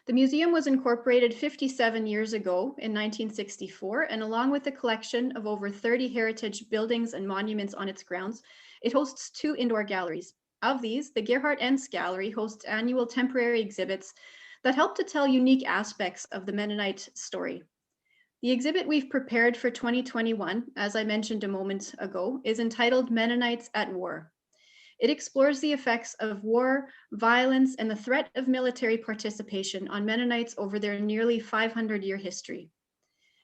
The museum was incorporated 57 years ago in 1964, and along with a collection of over 30 heritage buildings and monuments on its grounds, it hosts 2 indoor galleries. Of these, the Gerhard Enns Gallery hosts annual temporary exhibits that help to tell unique aspects of the Mennonite story. The exhibit we've prepared for 2021, as I mentioned a moment ago, is entitled Mennonites at War. It explores the effects of war, violence, and the threat of military participation on Mennonites over their nearly 500-year history.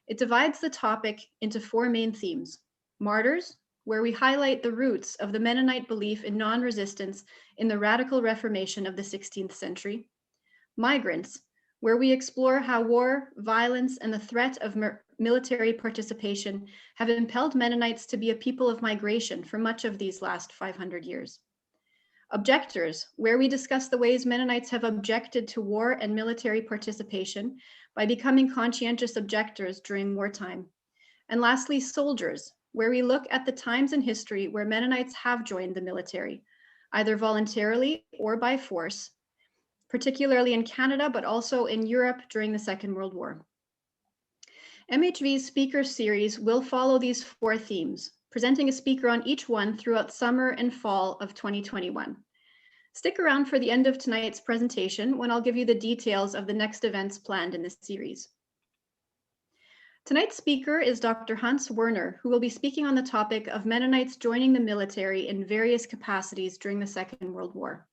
It divides the topic into 4 main themes: martyrs, where we highlight the roots of the Mennonite belief in non-resistance in the radical Reformation of the 16th century; migrants, where we explore how war, violence, and the threat of military participation have impelled Mennonites to be a people of migration for much of these last 500 years. Objectors, where we discuss the ways Mennonites have objected to war and military participation by becoming conscientious objectors during wartime. And lastly, soldiers, where we look at the times in history where Mennonites have joined the military, either voluntarily or by force, particularly in Canada, but also in Europe during the Second World War. MHV's speaker series will follow these 4 themes, presenting a speaker on each one throughout summer and fall of 2021. Stick around for the end of tonight's presentation when I'll give you the details of the next events planned in this series. Tonight's speaker is Dr. Hans Werner, who will be speaking on the topic of Mennonites joining the military in various capacities during the Second World War.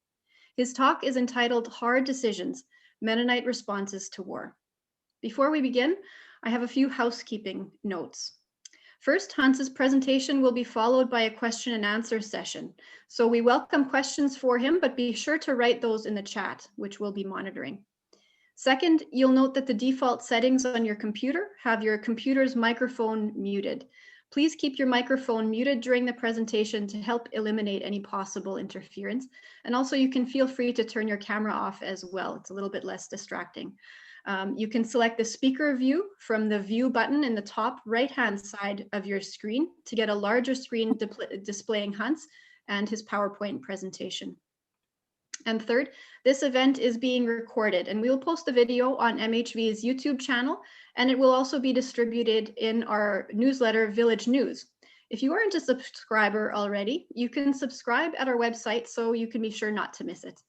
His talk is entitled Hard Decisions, Mennonite Responses to War. Before we begin, I have a few housekeeping notes. First, Hans's presentation will be followed by a question and answer session. So we welcome questions for him, but be sure to write those in the chat, which we'll be monitoring. Second, you'll note that the default settings on your computer have your computer's microphone muted. Please keep your microphone muted during the presentation to help eliminate any possible interference. And also you can feel free to turn your camera off as well. It's a little bit less distracting. You can select the speaker view from the view button in the top right-hand side of your screen to get a larger screen displaying Hans and his PowerPoint presentation. And third, this event is being recorded and we will post the video on MHV's YouTube channel, and it will also be distributed in our newsletter, Village News. If you aren't a subscriber already, you can subscribe at our website so you can be sure not to miss it.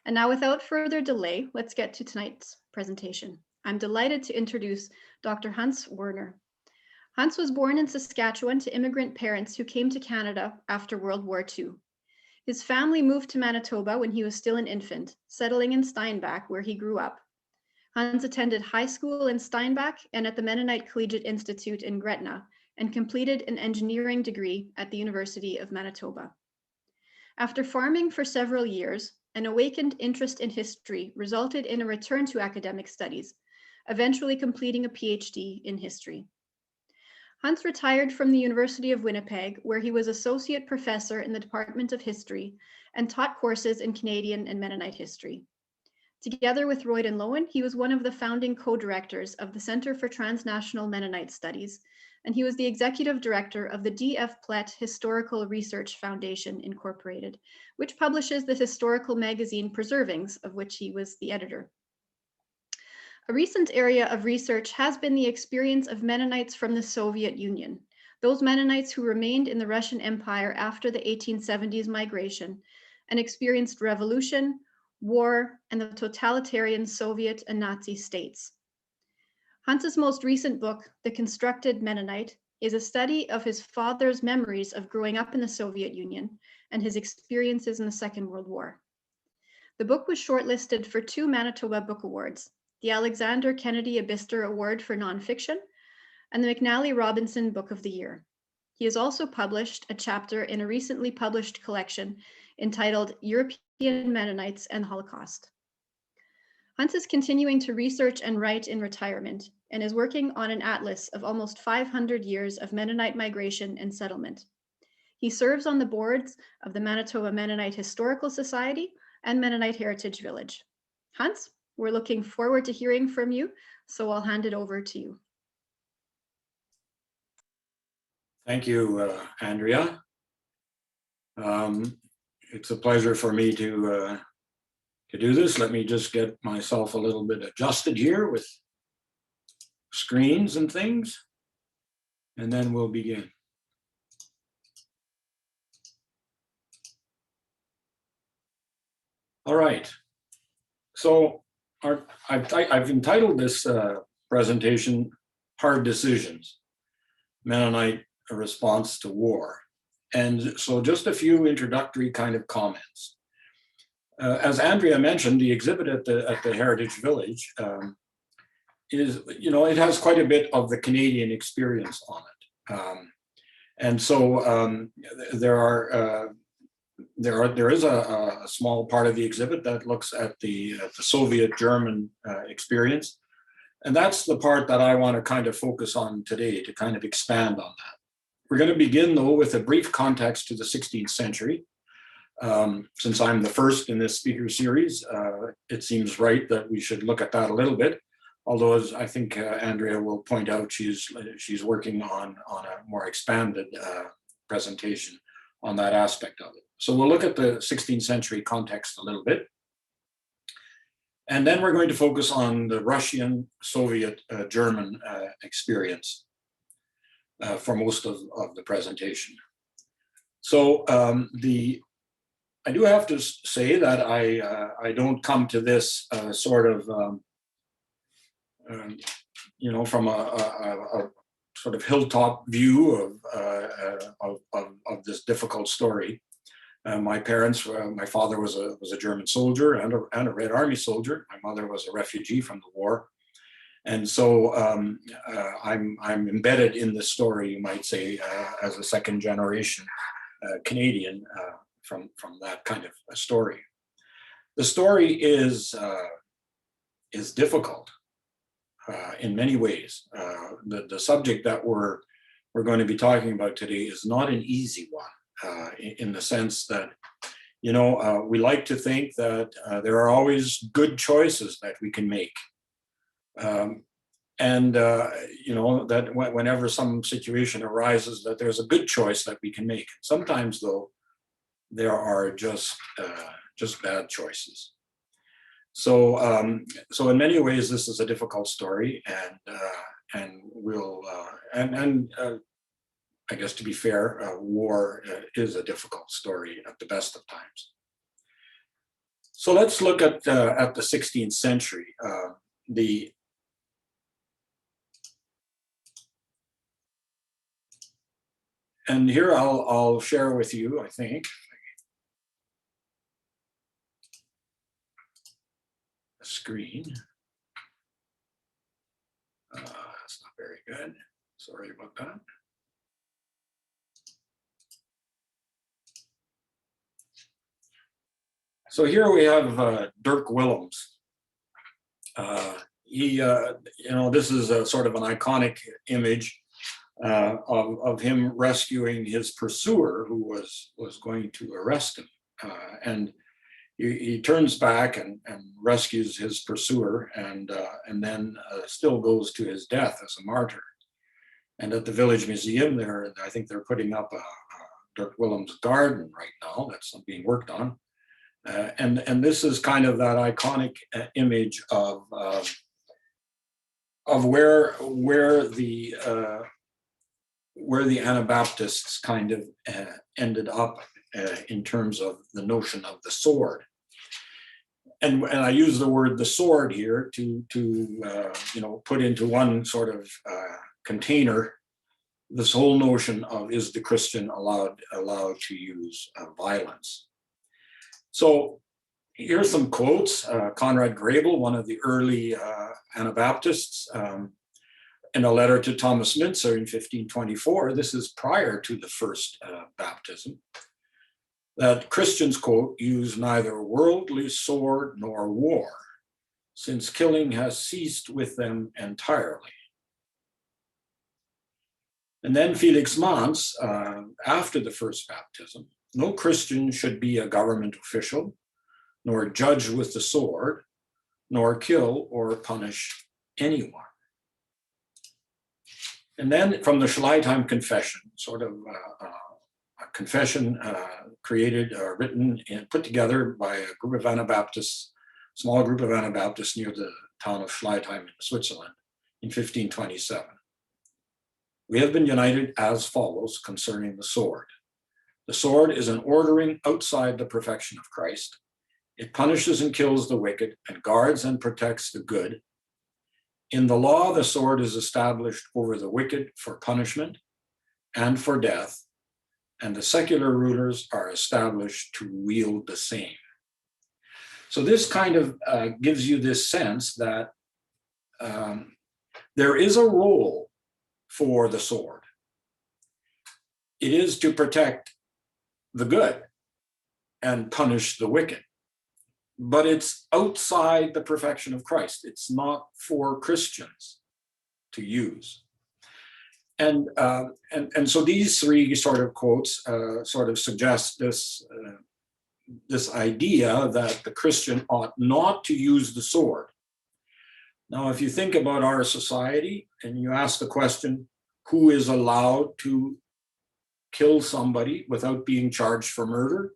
And now, without further delay, let's get to tonight's presentation. I'm delighted to introduce Dr. Hans Werner. Hans was born in Saskatchewan to immigrant parents who came to Canada after World War II. His family moved to Manitoba when he was still an infant, settling in Steinbach, where he grew up. Hans attended high school in Steinbach and at the Mennonite Collegiate Institute in Gretna, and completed an engineering degree at the University of Manitoba. After farming for several years, an awakened interest in history resulted in a return to academic studies, eventually completing a PhD in history. Hans retired from the University of Winnipeg, where he was associate professor in the Department of History and taught courses in Canadian and Mennonite history. Together with Royden Lowen, he was one of the founding co-directors of the Center for Transnational Mennonite Studies, and he was the executive director of the D.F. Plett Historical Research Foundation, Incorporated, which publishes the historical magazine Preservings, of which he was the editor. A recent area of research has been the experience of Mennonites from the Soviet Union, those Mennonites who remained in the Russian Empire after the 1870s migration and experienced revolution, war, and the totalitarian Soviet and Nazi states. Hans's most recent book, The Constructed Mennonite, is a study of his father's memories of growing up in the Soviet Union and his experiences in the Second World War. The book was shortlisted for 2 Manitoba Book Awards, the Alexander Kennedy Abister Award for Nonfiction, and the McNally Robinson Book of the Year. He has also published a chapter in a recently published collection entitled European Mennonites and Holocaust. Hans is continuing to research and write in retirement and is working on an atlas of almost 500 years of Mennonite migration and settlement. He serves on the boards of the Manitoba Mennonite Historical Society and Mennonite Heritage Village. Hans, we're looking forward to hearing from you, so I'll hand it over to you. Thank you, Andrea. It's a pleasure for me to To do this, let me just get myself a little bit adjusted here with screens and things, and then we'll begin. All right. So I've entitled this presentation, Hard Decisions, Mennonite Response to War. And so just a few introductory kind of comments. As Andrea mentioned, the exhibit at the Heritage Village is, it has quite a bit of the Canadian experience on it. And so there is a small part of the exhibit that looks at the Soviet-German experience. And that's the part that I want to kind of focus on today, to kind of expand on that. We're going to begin, though, with a brief context to the 16th century. Since I'm the first in this speaker series, it seems right that we should look at that a little bit. Although, as I think Andrea will point out, she's working on a more expanded presentation on that aspect of it. So we'll look at the 16th century context a little bit. And then we're going to focus on the Russian, Soviet, German experience for most of the presentation. So I do have to say that I don't come to this from a sort of hilltop view of this difficult story. My parents, my father was a German soldier and a Red Army soldier. My mother was a refugee from the war. And so I'm embedded in this story, you might say, as a second generation Canadian from that kind of a story. The story is difficult in many ways. The subject that we're going to be talking about today is not an easy one, in the sense that, we like to think that there are always good choices that we can make. That whenever some situation arises, that there's a good choice that we can make. Sometimes, though, there are just bad choices. So in many ways, this is a difficult story, and we'll I guess, to be fair, war is a difficult story at the best of times. So let's look at the 16th century. And here I'll share with you, I think, a screen. That's not very good. Sorry about that. So here we have Dirk Willems. This is a sort of an iconic image of him rescuing his pursuer, who was going to arrest him. And he turns back and rescues his pursuer, and then still goes to his death as a martyr. And at the Village Museum, I think they're putting up a Dirk Willems garden right now that's being worked on. And this is kind of that iconic image of where the Anabaptists kind of ended up in terms of the notion of the sword. And I use the word the sword here to put into one sort of container this whole notion of, is the Christian allowed to use violence? So here's some quotes. Conrad Grebel, one of the early Anabaptists, in a letter to Thomas Mintzer in 1524, this is prior to the first baptism, that Christians, quote, use neither worldly sword nor war, since killing has ceased with them entirely. And then Felix Manz, after the first baptism, no Christian should be a government official, nor judge with the sword, nor kill or punish anyone. And then from the Schleitheim Confession, sort of a confession created, written, and put together by a group of Anabaptists small group of Anabaptists near the town of Schleitheim in Switzerland in 1527. We have been united as follows concerning the sword. The sword is an ordering outside the perfection of Christ. It punishes and kills the wicked and guards and protects the good. In the law, the sword is established over the wicked for punishment and for death, and the secular rulers are established to wield the same. So this kind of gives you this sense that there is a role for the sword. It is to protect the good and punish the wicked, but it's outside the perfection of Christ. It's not for Christians to use. And so these three sort of quotes sort of suggest this idea that the Christian ought not to use the sword. Now, if you think about our society and you ask the question, who is allowed to kill somebody without being charged for murder?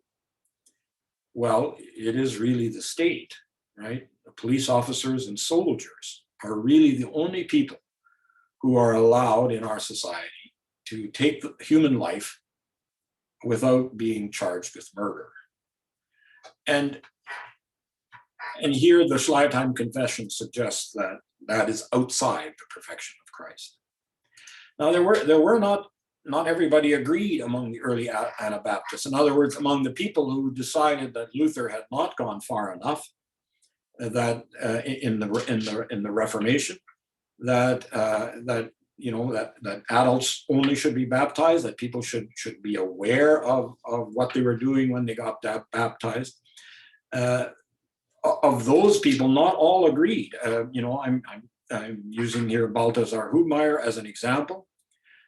Well, it is really the state, right? The police officers and soldiers are really the only people who are allowed in our society to take the human life without being charged with murder. And here the Schleitheim Confession suggests that that is outside the perfection of Christ. Now, there were not everybody agreed among the early Anabaptists. In other words, among the people who decided that Luther had not gone far enough, that in the Reformation, that adults only should be baptized, that people should be aware of what they were doing when they got baptized. Of those people, not all agreed. I'm using here Balthasar Hubmaier as an example.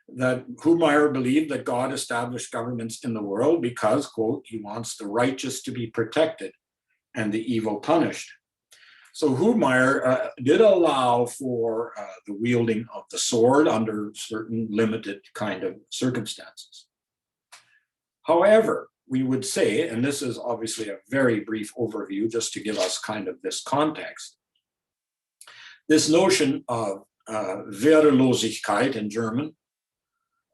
That Hubmaier believed that God established governments in the world because, quote, he wants the righteous to be protected and the evil punished. So Hubmaier did allow for the wielding of the sword under certain limited kind of circumstances. However, we would say, and this is obviously a very brief overview just to give us kind of this context, this notion of Wehrlosigkeit in German,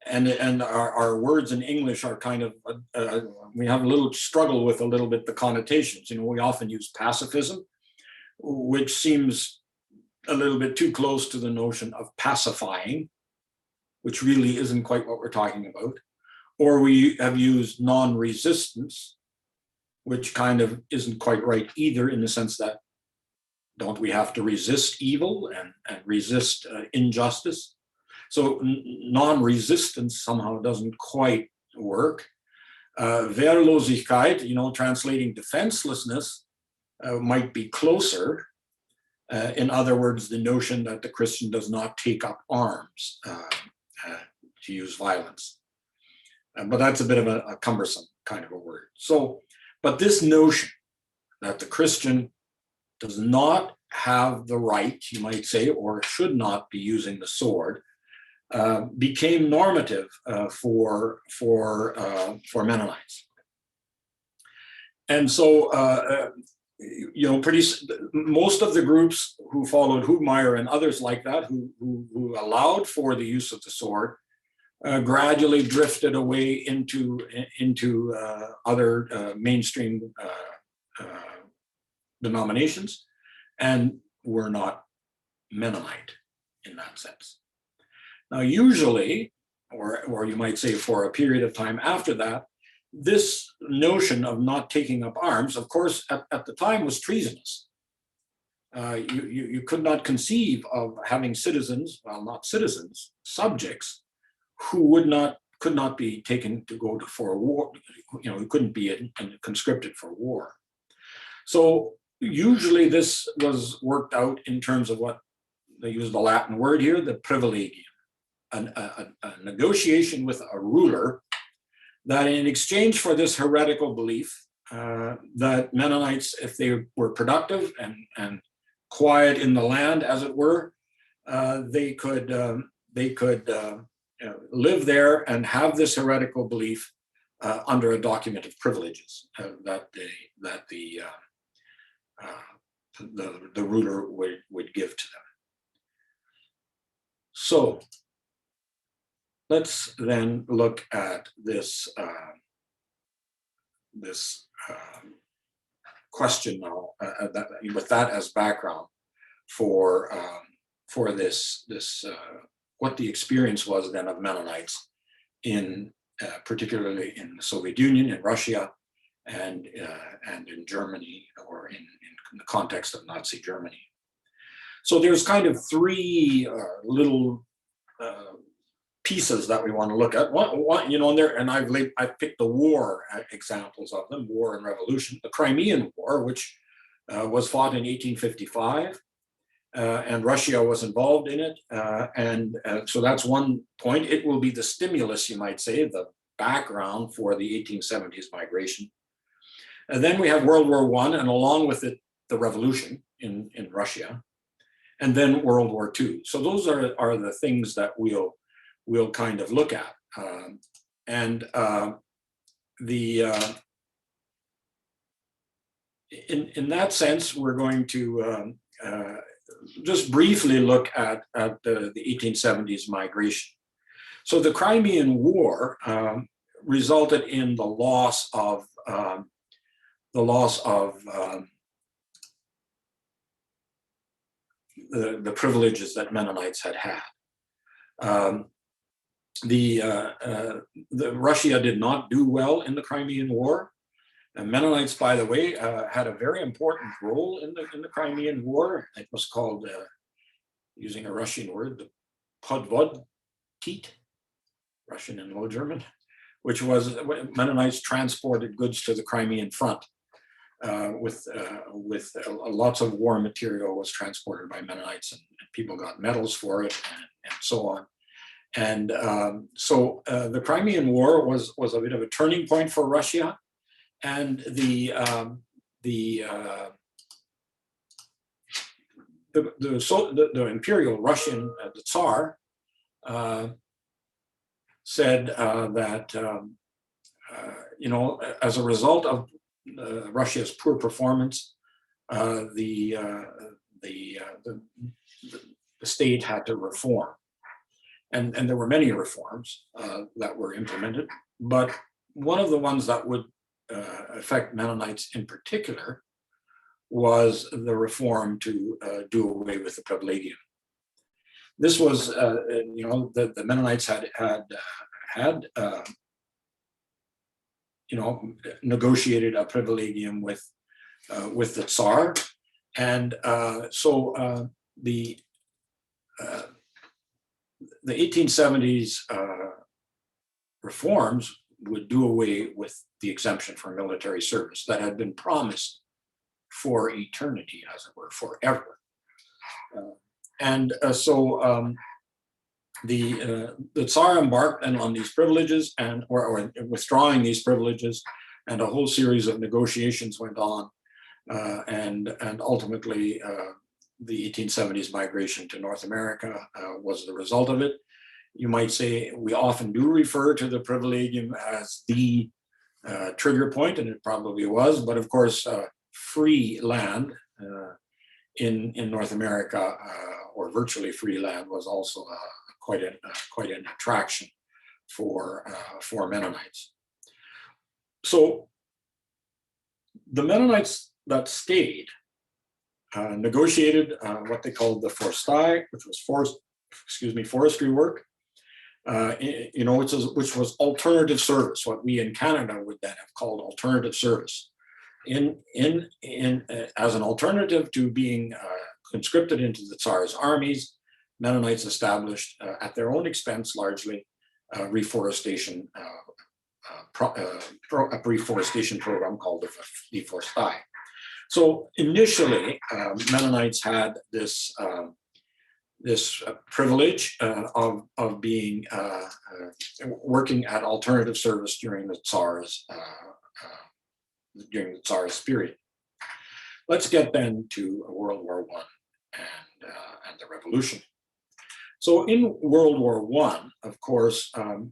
and our words in English are kind of, we have a little struggle with a little bit the connotations. We often use pacifism, which seems a little bit too close to the notion of pacifying, which really isn't quite what we're talking about. Or we have used non-resistance, which kind of isn't quite right either, in the sense that don't we have to resist evil and resist injustice? So non-resistance somehow doesn't quite work. Wehrlosigkeit, translating defenselessness, might be closer. In other words, the notion that the Christian does not take up arms to use violence. But that's a bit of a cumbersome kind of a word. So, but this notion that the Christian does not have the right, you might say, or should not be using the sword, became normative for Mennonites. And so, most of the groups who followed Hubmaier and others like that, who allowed for the use of the sword, gradually drifted away into other mainstream denominations, and were not Mennonite in that sense. Now, usually, or you might say for a period of time after that, this notion of not taking up arms, of course, at the time was treasonous. You could not conceive of having citizens, well, not citizens, subjects, who could not be taken to go for a war, who couldn't be conscripted for war. So usually this was worked out in terms of what they use the Latin word here, the privilegium, a negotiation with a ruler that in exchange for this heretical belief that Mennonites, if they were productive and quiet in the land, as it were, they could live there and have this heretical belief under a document of privileges that the the ruler would give to them. So let's then look at this question now, with that as background for this what the experience was then of Mennonites in particularly in the Soviet Union, in Russia, and in Germany, or in the context of Nazi Germany. So there's kind of three little pieces that we want to look at. One, you know, and I've picked the war examples of them: war and revolution. The Crimean War, which was fought in 1855, and Russia was involved in it, and so that's one point. It will be the stimulus, you might say, the background for the 1870s migration. And then we have World War I, and along with it, the revolution in Russia, and then World War II. So those are the things that we'll kind of look at. In that sense, we're going to just briefly look at the 1870s migration. So the Crimean War resulted in the loss of the privileges that Mennonites had had. Russia did not do well in the Crimean War. And Mennonites, by the way, had a very important role in the Crimean War. It was called, using a Russian word, the podvodtit, Russian and Low German, which was Mennonites transported goods to the Crimean front. With lots of war material was transported by Mennonites, and people got medals for it, and so on. And so the Crimean War was a bit of a turning point for Russia, and the Imperial Russian, the Tsar, said that you know, as a result of Russia's poor performance, the state had to reform, and there were many reforms that were implemented, but one of the ones that would affect Mennonites in particular was the reform to do away with the privilegium. This was, you know, the Mennonites had you know, negotiated a privilegium with the Tsar, and so the 1870s reforms would do away with the exemption for military service that had been promised for eternity, as it were, forever. So the Tsar embarked on these privileges, and or withdrawing these privileges, and a whole series of negotiations went on, and ultimately the 1870s migration to North America was the result of it. You might say we often do refer to the privilegium as the trigger point, and it probably was, but of course free land in North America, or virtually free land, was also quite an attraction for Mennonites. So the Mennonites that stayed negotiated what they called the Forstei, which was forestry work, you know, which was alternative service, what we in Canada would then have called alternative service. As an alternative to being conscripted into the Tsar's armies, Mennonites established, at their own expense largely, a reforestation program called the Forstei. So initially, Mennonites had this privilege of being working at alternative service during the Tsar's period. Let's get then to World War I and the revolution. So in World War I, of course,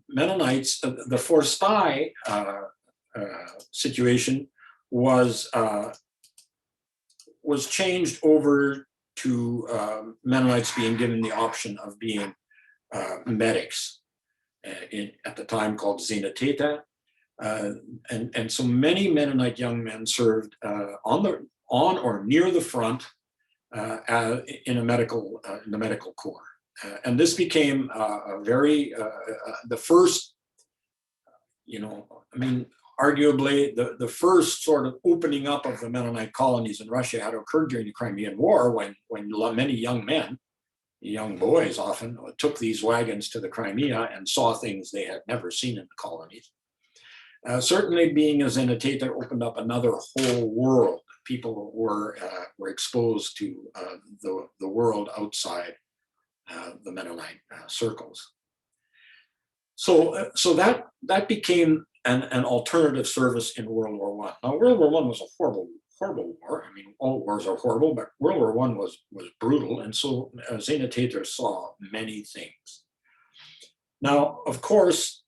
Mennonites, the Forstei situation was was changed over to Mennonites being given the option of being medics, at the time called Zena Theta. And so many Mennonite young men served on or near the front in the medical corps. And this became the first, arguably the first sort of opening up of the Mennonite colonies in Russia had occurred during the Crimean War, when many young men, young boys often, took these wagons to the Crimea and saw things they had never seen in the colonies. Certainly being as Zena Theta opened up another whole world. People were exposed to the world outside the Mennonite circles. So that became an alternative service in World War I. Now, World War I was a horrible war. I mean, all wars are horrible, but World War I was brutal, and so Zena Theta saw many things. Now, of course,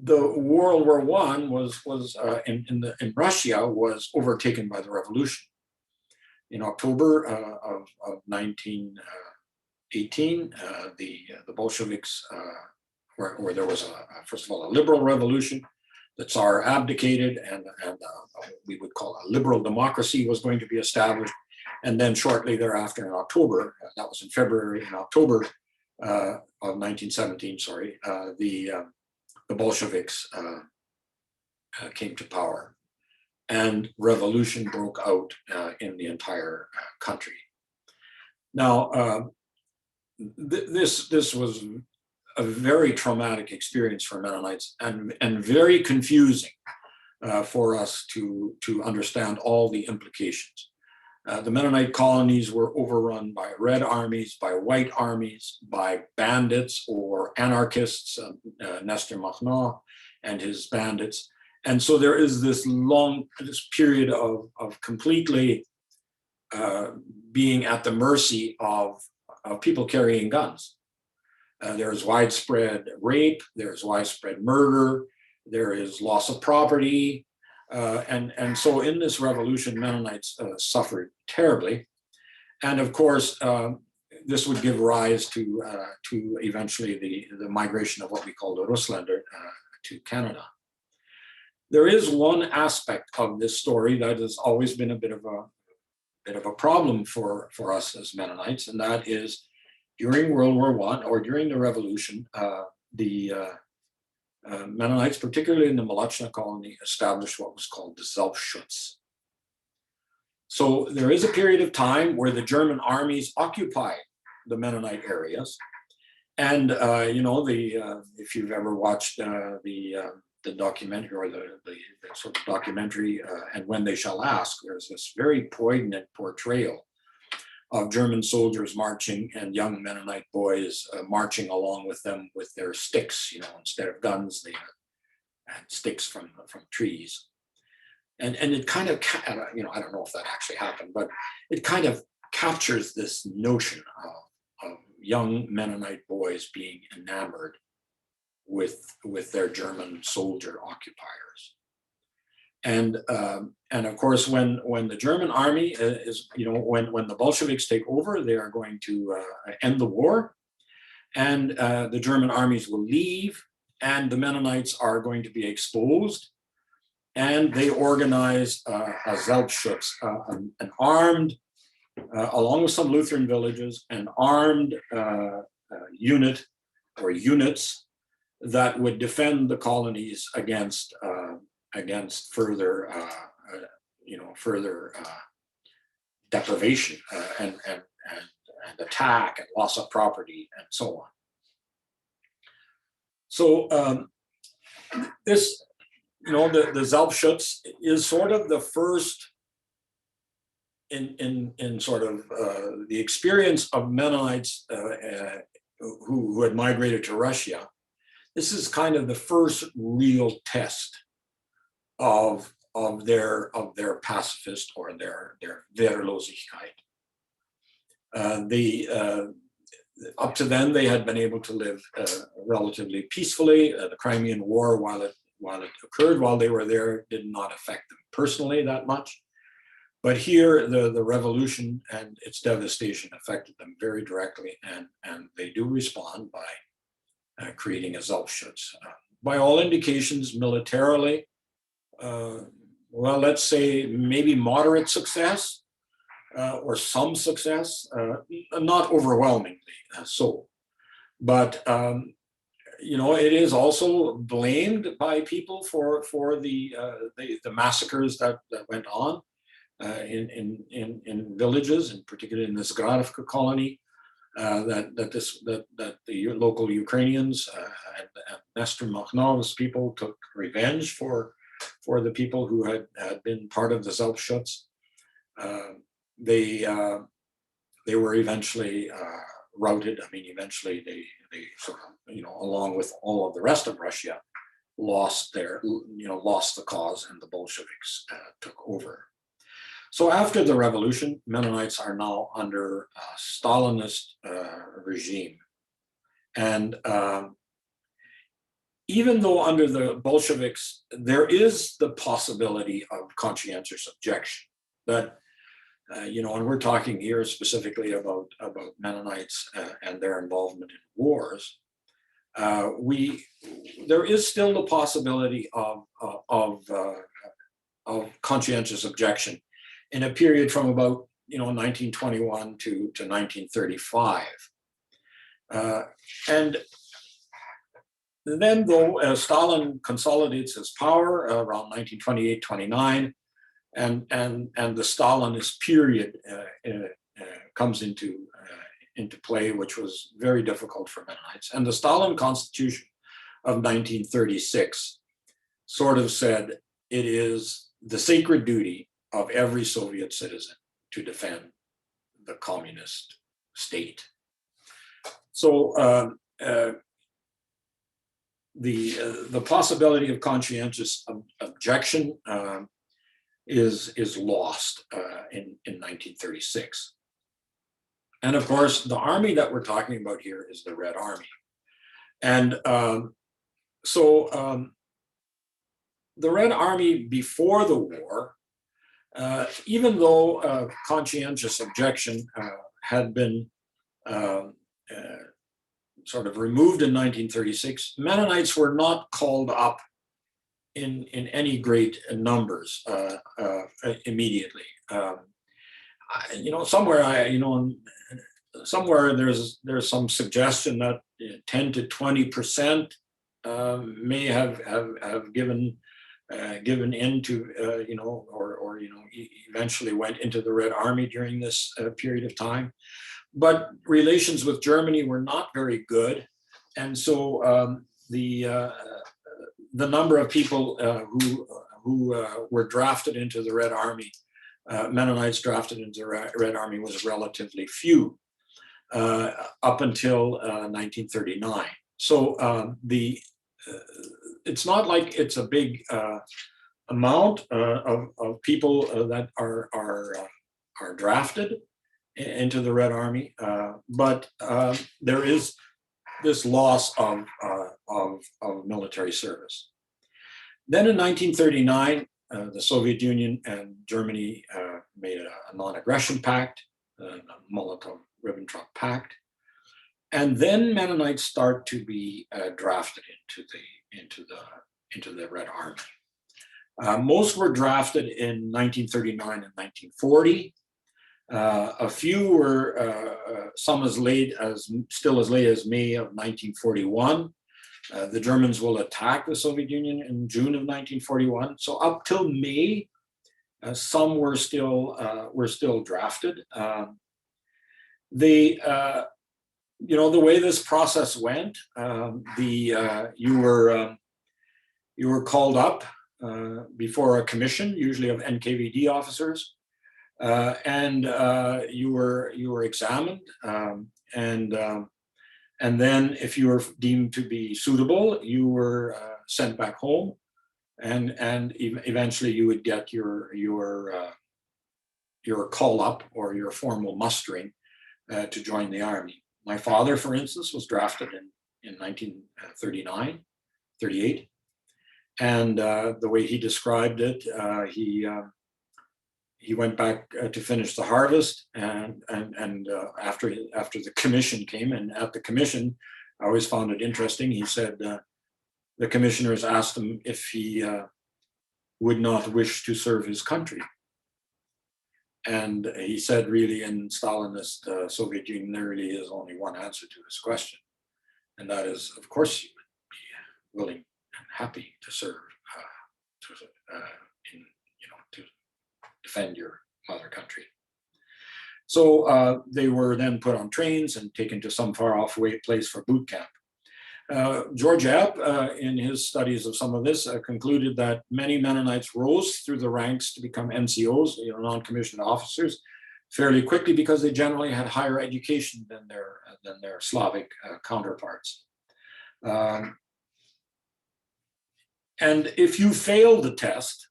the World War I was in Russia was overtaken by the revolution. In October of 1918, the Bolsheviks, where there was first of all a liberal revolution, the Tsar abdicated, and we would call a liberal democracy was going to be established, and then shortly thereafter in October, that was in February, in October of 1917, the Bolsheviks came to power, and revolution broke out in the entire country. Now, this was a very traumatic experience for Mennonites, and very confusing for us to understand all the implications. The Mennonite colonies were overrun by red armies, by white armies, by bandits or anarchists, Nestor Makhno and his bandits. And so there is this period of completely being at the mercy of people carrying guns. There is widespread rape, there is widespread murder, there is loss of property. And so in this revolution, Mennonites suffered terribly. And of course, this would give rise to eventually the migration of what we call the Russlander to Canada. There is one aspect of this story that has always been a bit of a problem for us as Mennonites, and that is during World War I or during the Revolution, the Mennonites, particularly in the Molochna colony, established what was called the Selbstschutz. So there is a period of time where the German armies occupied the Mennonite areas, and if you've ever watched the documentary or the sort of documentary And When They Shall Ask, there's this very poignant portrayal of German soldiers marching and young Mennonite boys marching along with them with their sticks. Instead of guns, they had sticks from trees. And it kind of, I don't know if that actually happened, but it kind of captures this notion of young Mennonite boys being enamored with their German soldier occupiers. And of course, when the German army when the Bolsheviks take over, they are going to end the war, and the German armies will leave, and the Mennonites are going to be exposed, and they organize a Selbstschutz, an armed, along with some Lutheran villages, an armed unit or units that would defend the colonies against further deprivation and attack and loss of property and so on. So this, the Selbstschutz is sort of the first in sort of the experience of Mennonites who had migrated to Russia. This is kind of the first real test of their pacifist or their Wehrlosigkeit. Up to then, they had been able to live relatively peacefully. The Crimean War, while it occurred while they were there, did not affect them personally that much. But here, the revolution and its devastation affected them very directly, and they do respond by creating a Selbstschutz. By all indications, militarily, well, let's say maybe moderate success or some success, not overwhelmingly so. But it is also blamed by people for the massacres that went on in villages, and particularly in the Zagradovka colony, that the local Ukrainians and Nestor Makhnov's people took revenge for the people who had been part of the Selbstschutz. They were eventually routed. I mean, eventually they sort of, along with all of the rest of Russia, lost the cause, and the Bolsheviks took over. So after the revolution, Mennonites are now under a Stalinist regime. And even though under the Bolsheviks, there is the possibility of conscientious objection, that, and we're talking here specifically about Mennonites and their involvement in wars, there is still the possibility of conscientious objection in a period from about 1921 to 1935, and then, though, Stalin consolidates his power around 1928-29, and the Stalinist period comes into play, which was very difficult for Mennonites. And the Stalin Constitution of 1936 sort of said it is the sacred duty of every Soviet citizen to defend the communist state. So the possibility of conscientious objection is lost in 1936. And of course, the army that we're talking about here is the Red Army. And so the Red Army before the war, even though conscientious objection had been sort of removed in 1936, Mennonites were not called up in any great numbers immediately. Somewhere there's some suggestion that 10 to 20% may have given into or eventually went into the Red Army during this period of time. But relations with Germany were not very good, and so the number of people who were drafted into the Red Army, Mennonites drafted into the Red Army, was relatively few up until 1939. So it's not like it's a big amount of people that are drafted into the Red Army, but there is this loss of military service. Then in 1939, the Soviet Union and Germany made a non-aggression pact, the Molotov-Ribbentrop Pact, and then Mennonites start to be drafted into the Red Army. Most were drafted in 1939 and 1940. A few were still as late as May of 1941. The Germans will attack the Soviet Union in June of 1941. So up till May, some were still drafted. The way this process went, you were called up before a commission, usually of NKVD officers. And you were examined, and then if you were deemed to be suitable, you were sent back home, and eventually you would get your call up or your formal mustering to join the army. My father, for instance, was drafted in 1939, 38, and the way he described it, he went back to finish the harvest, and after the commission came, and at the commission, I always found it interesting. He said the commissioners asked him if he would not wish to serve his country, and he said, really, in Stalinist Soviet Union, there really is only one answer to this question, and that is, of course, you would be willing and happy to serve to defend your mother country. So they were then put on trains and taken to some far off place for boot camp. George Abb, in his studies of some of this, concluded that many Mennonites rose through the ranks to become NCOs, non-commissioned officers, fairly quickly because they generally had higher education than their Slavic counterparts. And if you failed the test,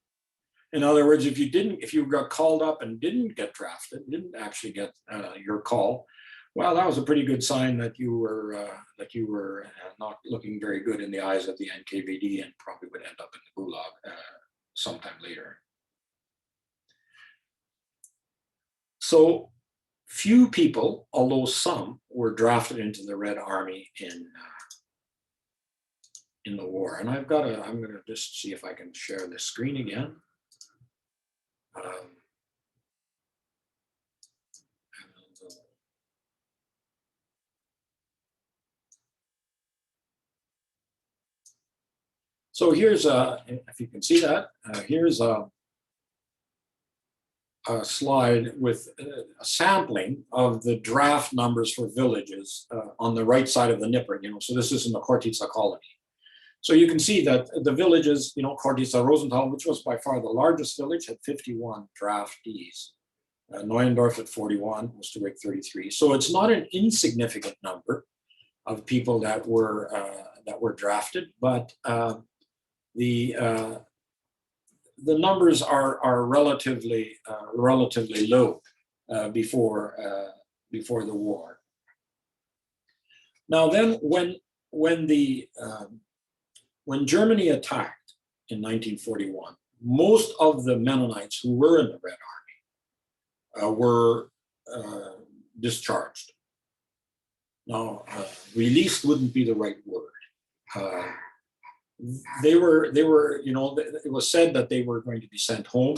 in other words, if you got called up and didn't get drafted, didn't actually get your call, well, that was a pretty good sign that you were not looking very good in the eyes of the NKVD and probably would end up in the Gulag sometime later. So few people, although some, were drafted into the Red Army in the war. And I'm going to just see if I can share the screen again. So here's if you can see that, here's a slide with a sampling of the draft numbers for villages on the right side of the Dnieper. So this is in the Khortytsa colony. So you can see that the villages, Khortytsa, Rosenthal, which was by far the largest village, had 51 draftees. Neuendorf at 41, Oosterwijk 33. So it's not an insignificant number of people that were drafted, but the numbers are relatively low before the war. Now then, when Germany attacked in 1941, most of the Mennonites who were in the Red Army were discharged. Now, released wouldn't be the right word. They were, it was said that they were going to be sent home,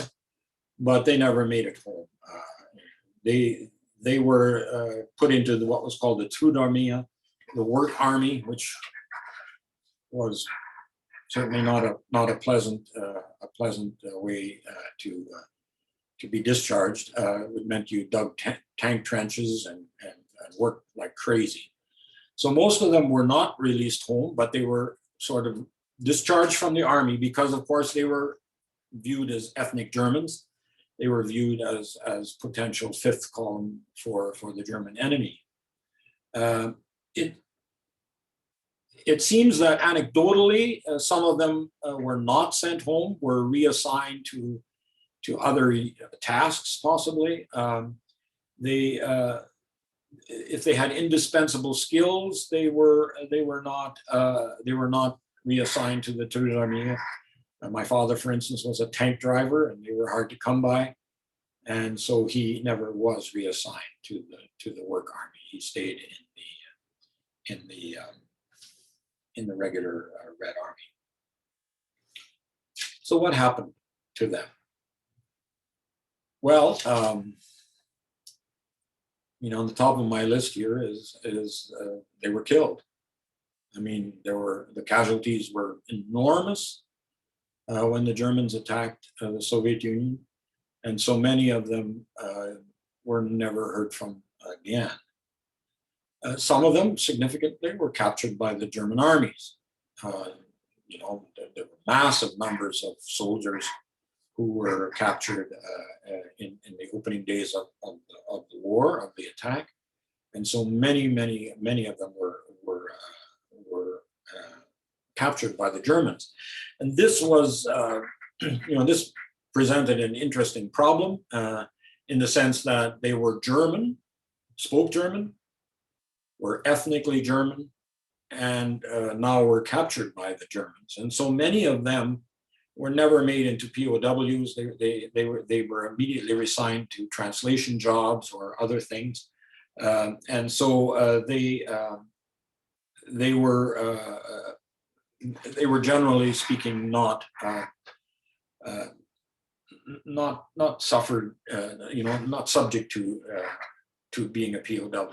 but they never made it home. They were put into what was called the Trudarmee, the work army, which was certainly not a pleasant way to be discharged. It meant you dug tank trenches and worked like crazy. So most of them were not released home, but they were sort of discharged from the army because, of course, they were viewed as ethnic Germans. They were viewed as potential fifth column for the German enemy. It seems that anecdotally, some of them were not sent home, were reassigned to other tasks, possibly. If they had indispensable skills, they were not reassigned to the Trudarmee. My father, for instance, was a tank driver, and they were hard to come by, and so he never was reassigned to the work army. He stayed in the regular Red Army. So what happened to them? Well, on the top of my list here is they were killed. I mean, the casualties were enormous when the Germans attacked the Soviet Union, and so many of them were never heard from again. Some of them, significantly, were captured by the German armies. There were massive numbers of soldiers who were captured in the opening days of the war, of the attack, and so many of them were captured by the Germans. And this was, this presented an interesting problem in the sense that they were German, spoke German, were ethnically German, and now were captured by the Germans. And so many of them were never made into POWs. They were immediately resigned to translation jobs or other things, and so they were generally speaking not suffered, not subject to being a POW.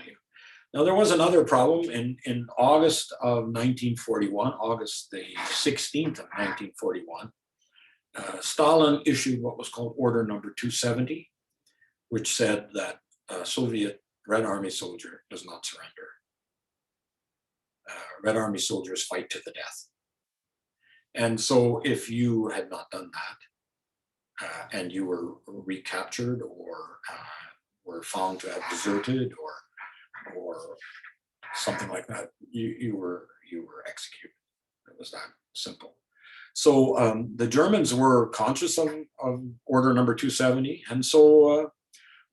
Now, there was another problem in August of 1941, August the 16th of 1941. Stalin issued what was called Order Number 270, which said that a Soviet Red Army soldier does not surrender. Red Army soldiers fight to the death. And so if you had not done that, and you were recaptured or were found to have deserted or something like that, you were executed. It was that simple. So the Germans were conscious of Order Number 270, and so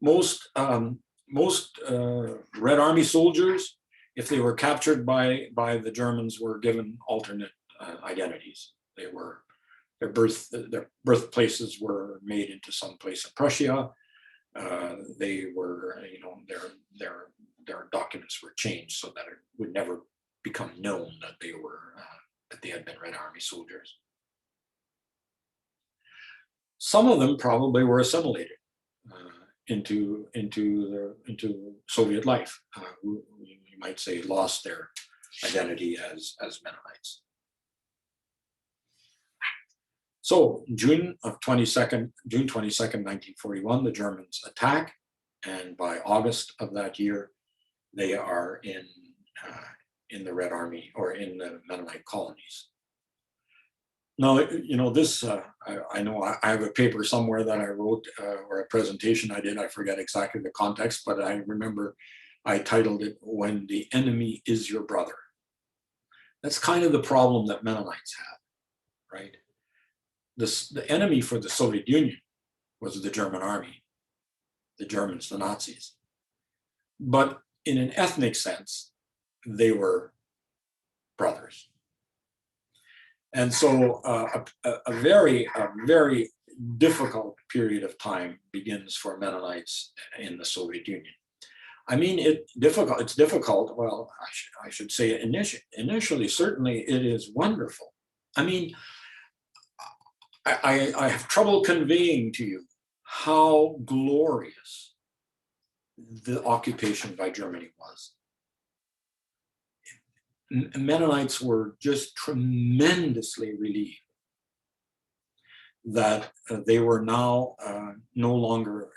most Red Army soldiers, if they were captured by the Germans, were given alternate identities. Their birthplaces were made into some place in Prussia. They were, their documents were changed so that it would never become known that they had been Red Army soldiers. Some of them probably were assimilated into Soviet life. You might say lost their identity as Mennonites. So June 22nd, 1941, the Germans attack, and by August of that year, they are in the Red Army or in the Mennonite colonies. Now, this, I know I have a paper somewhere that I wrote or a presentation I did. I forget exactly the context, but I remember I titled it, "When the Enemy is Your Brother." That's kind of the problem that Mennonites had, right? The enemy for the Soviet Union was the German army, the Germans, the Nazis. But in an ethnic sense, they were brothers. And so a very difficult period of time begins for Mennonites in the Soviet Union. I mean, it's difficult. Well, I should say initially, certainly it is wonderful. I mean, I have trouble conveying to you how glorious the occupation by Germany was. Mennonites were just tremendously relieved that they were now no longer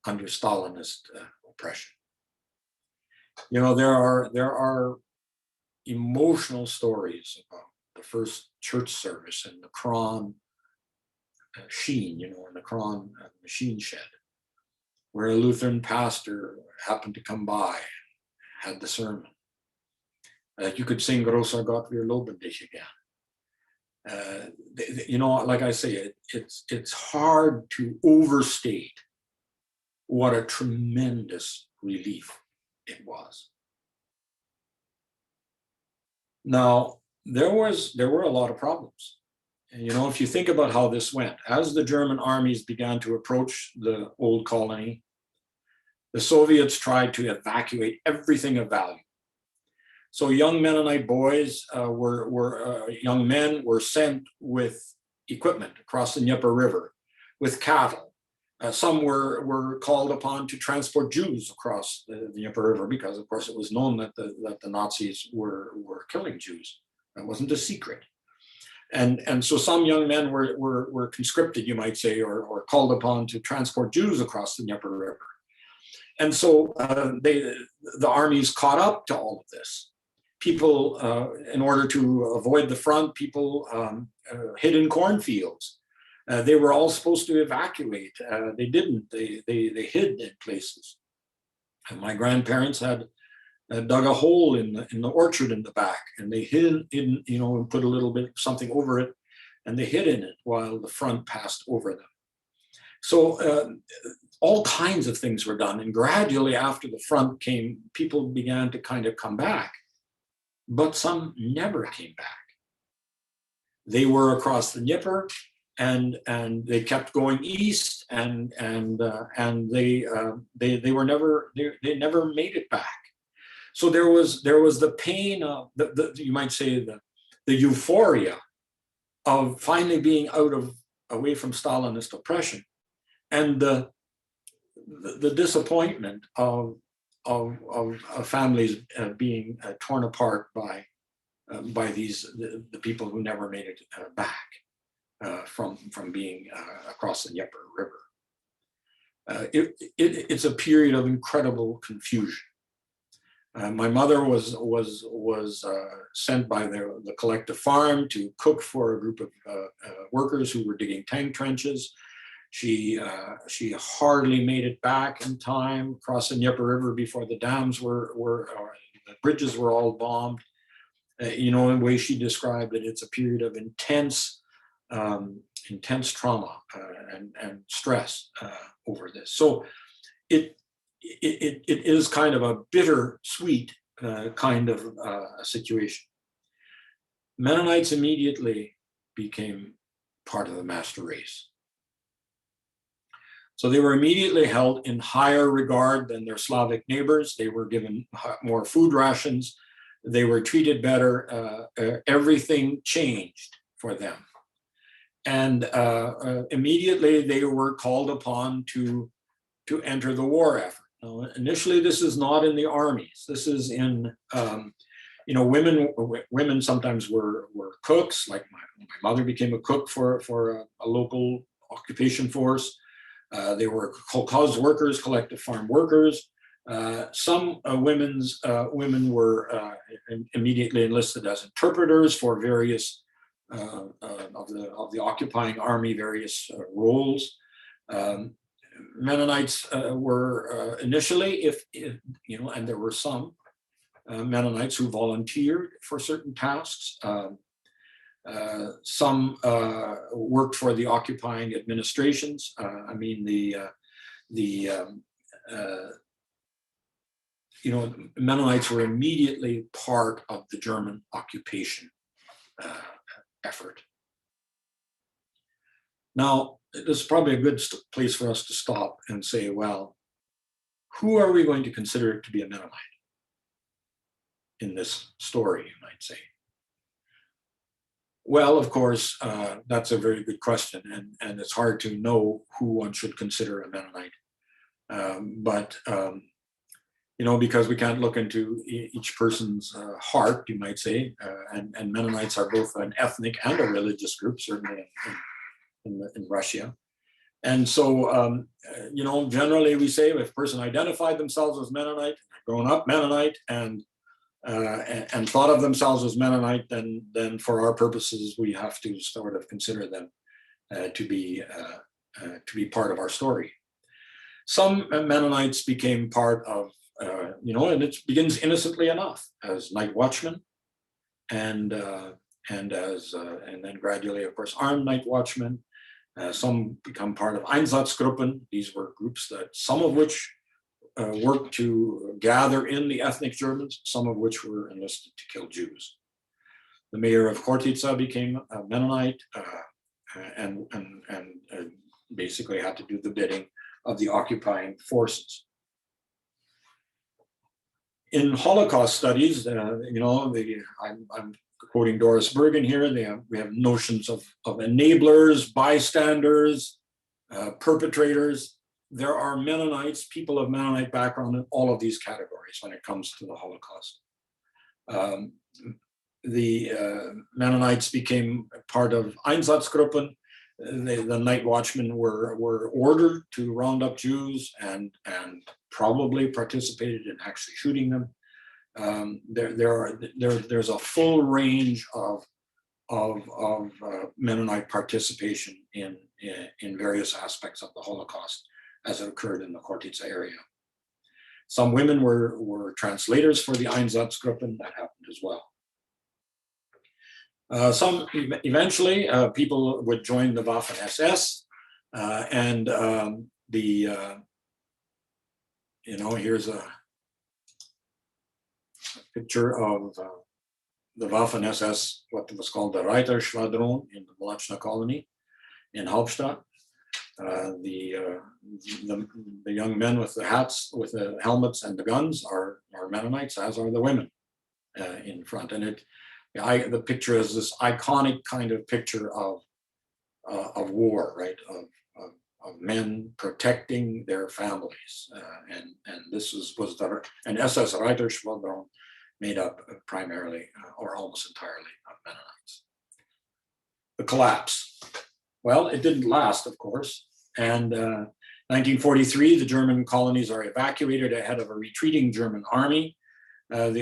under Stalinist oppression. There are emotional stories about the first church service in the Kron Sheen, in the Kron machine shed, where a Lutheran pastor happened to come by and had the sermon. You could sing "Großer Gott, wir loben dich" again. Like I say, it's hard to overstate what a tremendous relief it was. Now, there were a lot of problems. If you think about how this went, as the German armies began to approach the old colony, the Soviets tried to evacuate everything of value. So young Mennonite boys young men were sent with equipment across the Dnieper River, with cattle. Some were called upon to transport Jews across the Dnieper River because, of course, it was known that the Nazis were killing Jews. That wasn't a secret. And so some young men were conscripted, you might say, or called upon to transport Jews across the Dnieper River. And so the armies caught up to all of this. People, in order to avoid the front, people hid in cornfields. They were all supposed to evacuate. They didn't. They hid in places. And my grandparents had dug a hole in the orchard in the back, and they hid in, and put a little bit something over it, and they hid in it while the front passed over them. So all kinds of things were done, and gradually after the front came, people began to kind of come back, but some never came back. They were across the Dnieper, and they kept going east, and they never made it back. So there was the pain of you might say the euphoria of finally being away from Stalinist oppression, and the disappointment of families being torn apart by the people who never made it back from being across the Dnieper River. It's a period of incredible confusion. My mother was sent by the collective farm to cook for a group of workers who were digging tank trenches. She hardly made it back in time across the Dnieper River before the dams the bridges were all bombed. In the way she described it, it's a period of intense trauma and stress over this. So it is kind of a bittersweet kind of situation. Mennonites immediately became part of the master race. So they were immediately held in higher regard than their Slavic neighbors. They were given more food rations. They were treated better. Everything changed for them. And immediately they were called upon to enter the war effort. Now, initially, this is not in the armies. This is in, women sometimes were cooks. Like my mother became a cook for a local occupation force. They were cause workers, collective farm workers. Some women were immediately enlisted as interpreters for various of the occupying army, various roles. Mennonites were initially, and there were some Mennonites who volunteered for certain tasks. Some worked for the occupying administrations. Mennonites were immediately part of the German occupation effort. Now, this is probably a good place for us to stop and say, well, who are we going to consider to be a Mennonite in this story, you might say? Well, of course, that's a very good question, and it's hard to know who one should consider a Mennonite. Because we can't look into each person's heart, you might say, and Mennonites are both an ethnic and a religious group, certainly in Russia. And so, generally we say if a person identified themselves as Mennonite, grown up Mennonite, and thought of themselves as Mennonite, then for our purposes, we have to sort of consider them to be part of our story. Some Mennonites became part of, and it begins innocently enough as night watchmen, and then gradually, of course, armed night watchmen. Some become part of Einsatzgruppen. These were groups that some of which worked to gather in the ethnic Germans, some of which were enlisted to kill Jews. The mayor of Chortitza became a Mennonite and basically had to do the bidding of the occupying forces. In Holocaust studies, I'm quoting Doris Bergen here, we have notions of enablers, bystanders, perpetrators. There are Mennonites, people of Mennonite background in all of these categories when it comes to the Holocaust. The Mennonites became part of Einsatzgruppen. The night watchmen were ordered to round up Jews and probably participated in actually shooting them. There's a full range of Mennonite participation in various aspects of the Holocaust as it occurred in the Chortitza area. Some women were translators for the Einsatzgruppen. That happened as well. Some eventually people would join the Waffen-SS, and here's a picture of the Waffen-SS, what was called the Reiterschwadron in the Mleczna colony. in Hauptstadt. The young men with the hats, with the helmets and the guns are Mennonites, as are the women in front. And the picture is this iconic kind of picture of war, right? Of men protecting their families, and this was an SS Reiterschwadron made up primarily or almost entirely of Mennonites. The collapse. Well, it didn't last, of course, and 1943, the German colonies are evacuated ahead of a retreating German army. In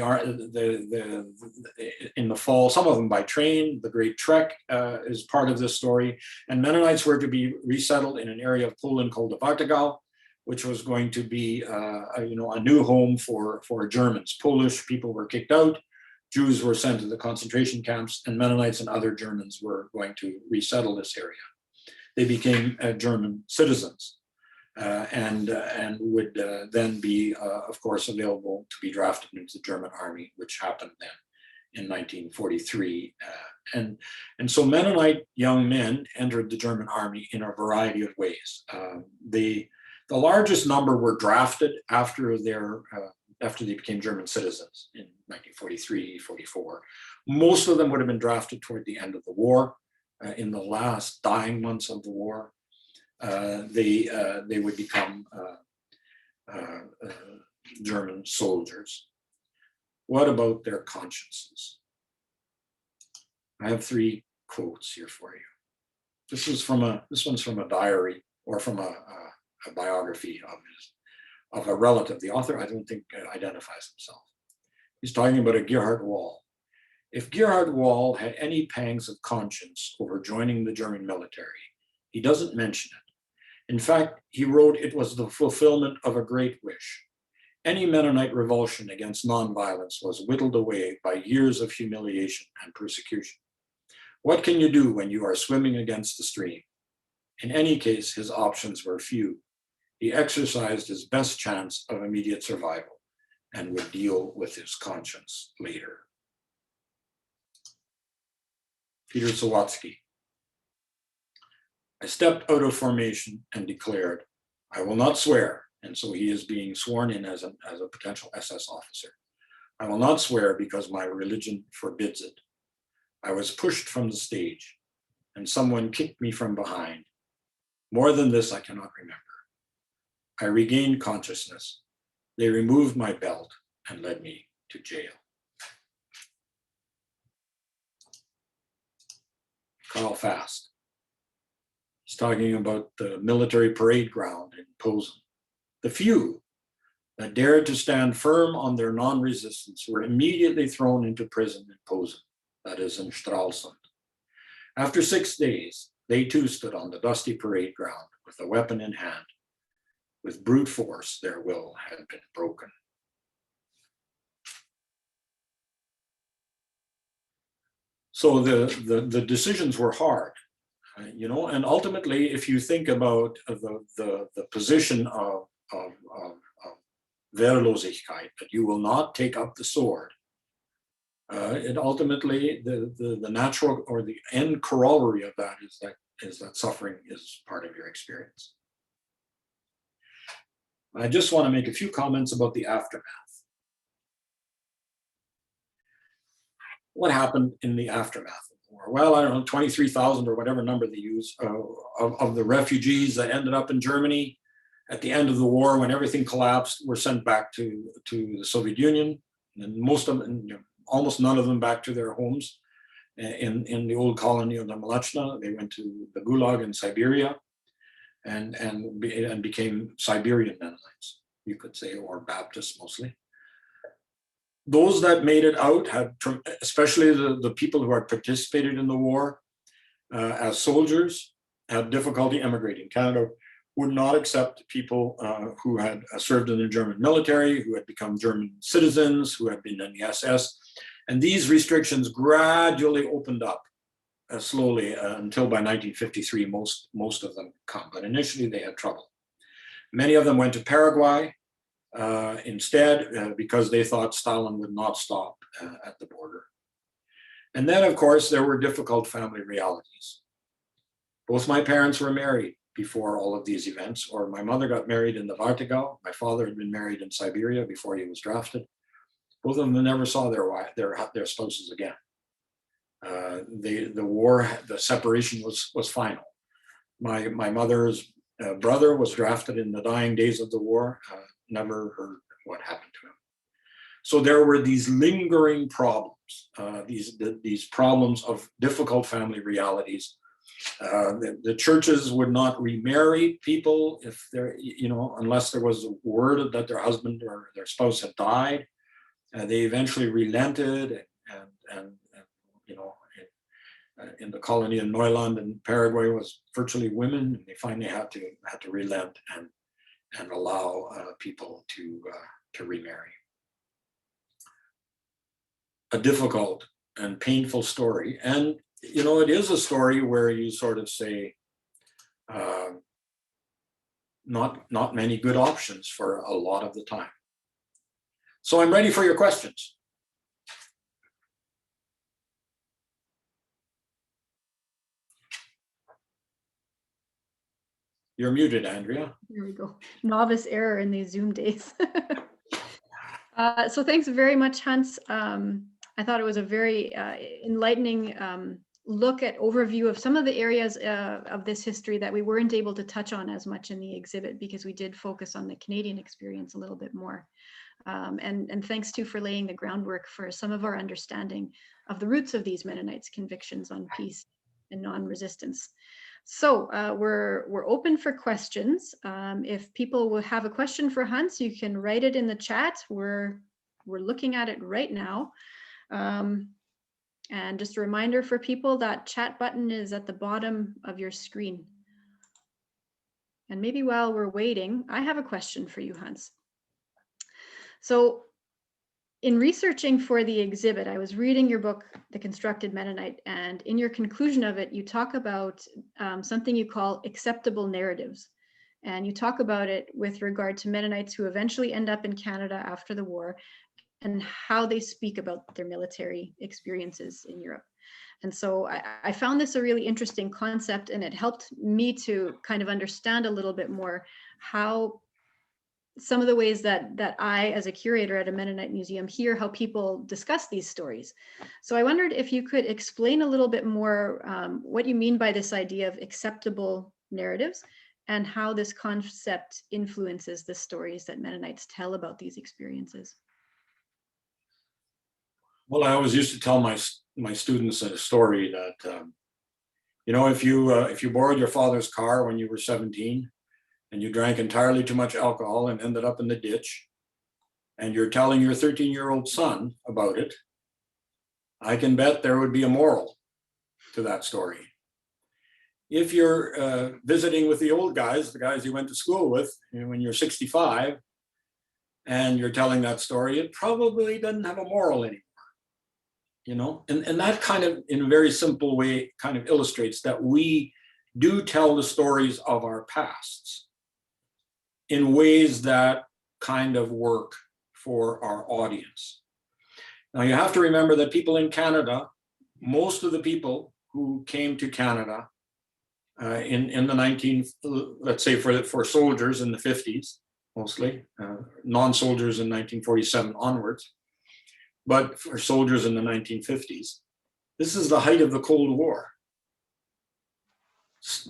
the fall, some of them by train. The Great Trek is part of this story. And Mennonites were to be resettled in an area of Poland called the Wartegau, which was going to be a new home for Germans. Polish people were kicked out, Jews were sent to the concentration camps, and Mennonites and other Germans were going to resettle this area. They became German citizens. And would then be, of course, available to be drafted into the German army, which happened then in 1943. And so Mennonite young men entered the German army in a variety of ways. The largest number were drafted after they became German citizens in 1943, 44. Most of them would have been drafted toward the end of the war, in the last dying months of the war. They would become German soldiers. What about their consciences? I have 3 quotes here for you. This one's from a diary or from a biography of a relative. The author, I don't think, identifies himself. He's talking about a Gerhard Wall. If Gerhard Wall had any pangs of conscience over joining the German military, he doesn't mention it. In fact, he wrote it was the fulfillment of a great wish. Any Mennonite revulsion against nonviolence was whittled away by years of humiliation and persecution. What can you do when you are swimming against the stream? In any case, his options were few. He exercised his best chance of immediate survival and would deal with his conscience later. Peter Sawatsky. I stepped out of formation and declared, I will not swear, and so he is being sworn in as a potential SS officer. I will not swear because my religion forbids it. I was pushed from the stage, and someone kicked me from behind. More than this, I cannot remember. I regained consciousness. They removed my belt and led me to jail. Carl Fast. He's talking about the military parade ground in Posen. The few that dared to stand firm on their non-resistance were immediately thrown into prison in Posen, that is in Stralsund. After 6 days, they too stood on the dusty parade ground with a weapon in hand. With brute force, their will had been broken. So the decisions were hard. And ultimately, if you think about the position of Wehrlosigkeit, that you will not take up the sword, it ultimately, the natural or the end corollary of that is that suffering is part of your experience. I just want to make a few comments about the aftermath. What happened in the aftermath of the war? Well, I don't know, 23,000 or whatever number they use of the refugees that ended up in Germany at the end of the war, when everything collapsed, were sent back to the Soviet Union, and most of them, almost none of them, back to their homes in the old colony of the Malachna. They went to the Gulag in Siberia and became Siberian Mennonites, you could say, or Baptists mostly. Those that made it out had, especially the people who had participated in the war as soldiers, had difficulty emigrating. Canada would not accept people who had served in the German military, who had become German citizens, who had been in the SS. And these restrictions gradually opened up slowly until by 1953, most of them come. But initially they had trouble. Many of them went to Paraguay instead because they thought Stalin would not stop at the border. And then, of course, there were difficult family realities. Both my parents were married before all of these events, or my mother got married in the Vartigau. My father had been married in Siberia before he was drafted. Both of them never saw their spouses again. The war, the separation was final. My mother's brother was drafted in the dying days of the war. Never heard what happened to him. So there were these lingering problems, these problems of difficult family realities. The churches would not remarry people if they're, unless there was a word that their husband or their spouse had died. They eventually relented, and in the colony in Neuland in Paraguay was virtually women, and they finally had to relent and allow people to remarry. A difficult and painful story, and it is a story where you sort of say, not many good options for a lot of the time. So I'm ready for your questions. You're muted, Andrea. There we go. Novice error in these Zoom days. So thanks very much, Hans. I thought it was a very enlightening look at overview of some of the areas of this history that we weren't able to touch on as much in the exhibit, because we did focus on the Canadian experience a little bit more. And thanks too for laying the groundwork for some of our understanding of the roots of these Mennonites' convictions on peace and non-resistance. So we're open for questions. If people will have a question for Hans, you can write it in the chat. We're looking at it right now. And just a reminder for people, that chat button is at the bottom of your screen. And maybe while we're waiting, I have a question for you, Hans. So in researching for the exhibit, I was reading your book, The Constructed Mennonite, and in your conclusion of it, you talk about something you call acceptable narratives. And you talk about it with regard to Mennonites who eventually end up in Canada after the war, and how they speak about their military experiences in Europe. And so I found this a really interesting concept, and it helped me to kind of understand a little bit more how some of the ways that I, as a curator at a Mennonite museum, hear how people discuss these stories. So I wondered if you could explain a little bit more what you mean by this idea of acceptable narratives, and how this concept influences the stories that Mennonites tell about these experiences. Well, I always used to tell my students a story that, if you borrowed your father's car when you were 17, and you drank entirely too much alcohol and ended up in the ditch, and you're telling your 13-year-old son about it, I can bet there would be a moral to that story. If you're visiting with the old guys, the guys you went to school with, when you're 65, and you're telling that story, it probably doesn't have a moral anymore. And that kind of, in a very simple way, kind of illustrates that we do tell the stories of our pasts in ways that kind of work for our audience. Now, you have to remember that people in Canada, most of the people who came to Canada in the let's say for soldiers in the 50s, mostly, non-soldiers in 1947 onwards, but for soldiers in the 1950s, this is the height of the Cold War.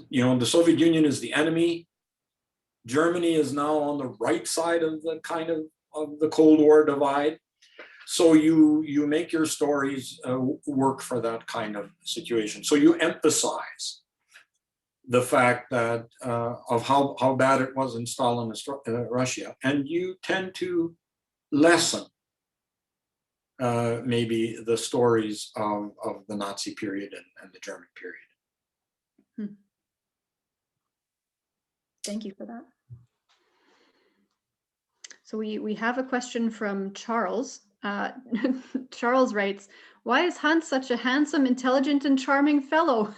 The Soviet Union is the enemy. Germany is now on the right side of the kind of the Cold War divide. So you make your stories work for that kind of situation. So you emphasize the fact that of how bad it was in Stalinist Russia, and you tend to lessen maybe the stories of the Nazi period and the German period. Thank you for that. So we have a question from Charles. Charles writes, "Why is Hans such a handsome, intelligent, and charming fellow?"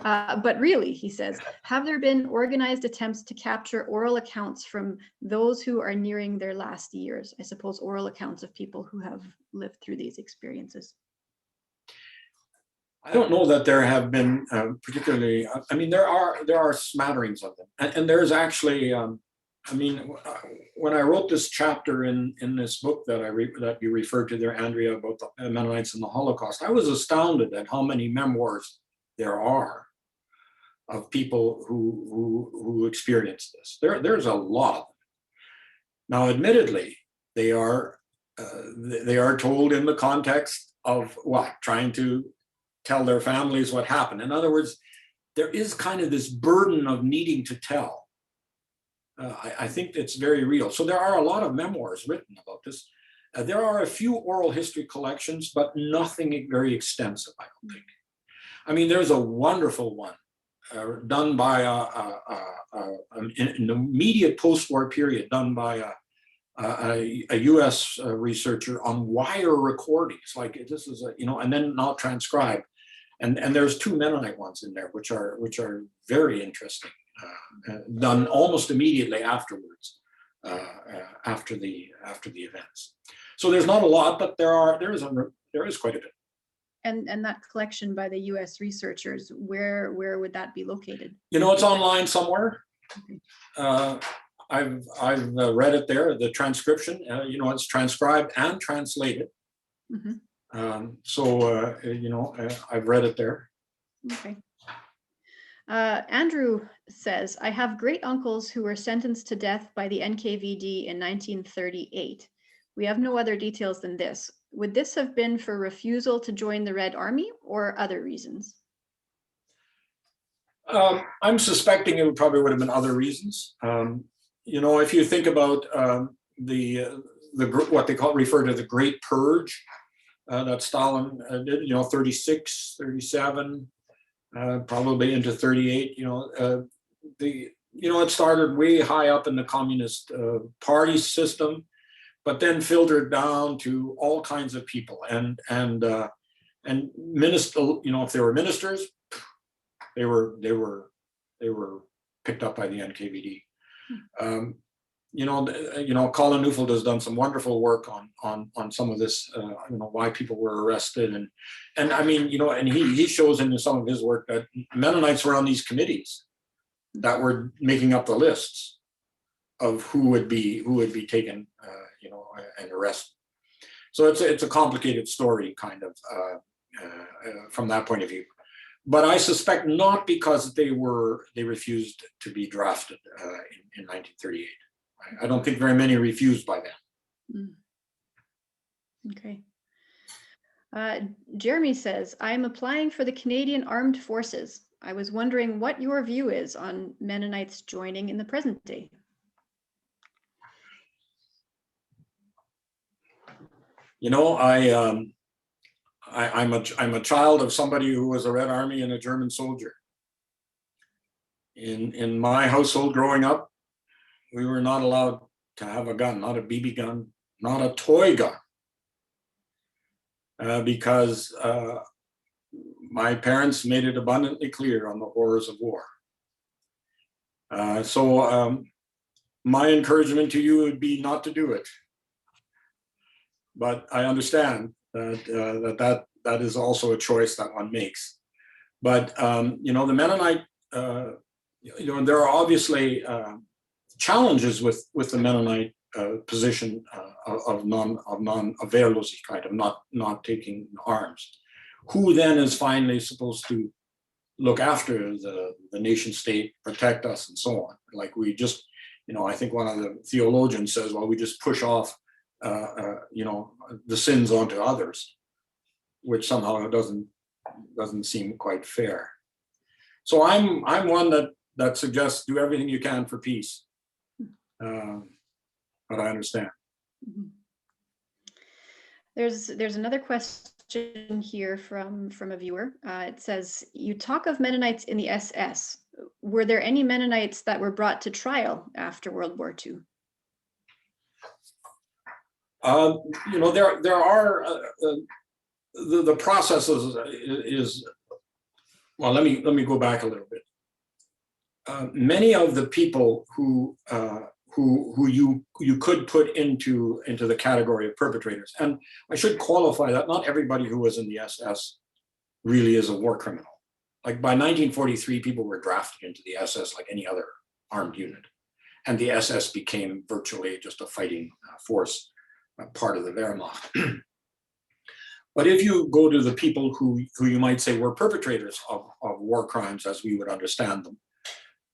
But really, he says, have there been organized attempts to capture oral accounts from those who are nearing their last years? I suppose oral accounts of people who have lived through these experiences. I don't know that there have been particularly. I mean, there are smatterings of them, and there's actually. I mean, when I wrote this chapter in this book that that you referred to there, Andrea, about the Mennonites and the Holocaust, I was astounded at how many memoirs there are of people who experienced this. There's a lot of them. Now, admittedly, they are told in the context of what, trying to tell their families what happened. In other words, there is kind of this burden of needing to tell. I think it's very real. So there are a lot of memoirs written about this. There are a few oral history collections, but nothing very extensive, I don't think. I mean, there's a wonderful one done by in the immediate post-war period, done by a U.S. researcher on wire recordings. Like this is and then not transcribed. And there's two Mennonite ones in there, which are very interesting. Done almost immediately afterwards, after the events. So there's not a lot, but there is quite a bit. And that collection by the U.S. researchers, where would that be located? It's online somewhere. Okay. I've read it there. The transcription, it's transcribed and translated. Mm-hmm. I've read it there. Okay. Andrew says, I have great uncles who were sentenced to death by the NKVD in 1938. We have no other details than this. Would this have been for refusal to join the Red Army or other reasons? I'm suspecting it probably would have been other reasons. If you think about what they refer to the Great Purge that Stalin did, 36, 37. Probably into 38, it started way high up in the Communist Party system, but then filtered down to all kinds of people and minister, if they were ministers, they were picked up by the NKVD. Colin Neufeld has done some wonderful work on some of this, why people were arrested. And I mean, and he shows in some of his work that Mennonites were on these committees that were making up the lists of who would be taken, and arrested. So it's a complicated story kind of from that point of view. But I suspect not because they refused to be drafted in 1938. I don't think very many refused by then. Okay. Jeremy says, I am applying for the Canadian Armed Forces. I was wondering what your view is on Mennonites joining in the present day. I'm a child of somebody who was a Red Army and a German soldier. In my household growing up, we were not allowed to have a gun, not a BB gun, not a toy gun, because my parents made it abundantly clear on the horrors of war. So my encouragement to you would be not to do it. But I understand that is also a choice that one makes. But the Mennonite, there are obviously challenges with the Mennonite position of non-Wehrlosigkeit, of not taking arms. Who then is finally supposed to look after the nation state, protect us, and so on? Like we just, I think one of the theologians says, well, we just push off, the sins onto others, which somehow doesn't seem quite fair. So I'm one that suggests do everything you can for peace. But I understand. There's another question here from a viewer. It says, you talk of Mennonites in the SS. Were there any Mennonites that were brought to trial after World War II? There are the process is well. Let me go back a little bit. Many of the people who you could put into the category of perpetrators, and I should qualify that not everybody who was in the SS really is a war criminal. Like by 1943, people were drafted into the SS like any other armed unit. And the SS became virtually just a fighting force, part of the Wehrmacht. But if you go to the people who you might say were perpetrators of war crimes as we would understand them,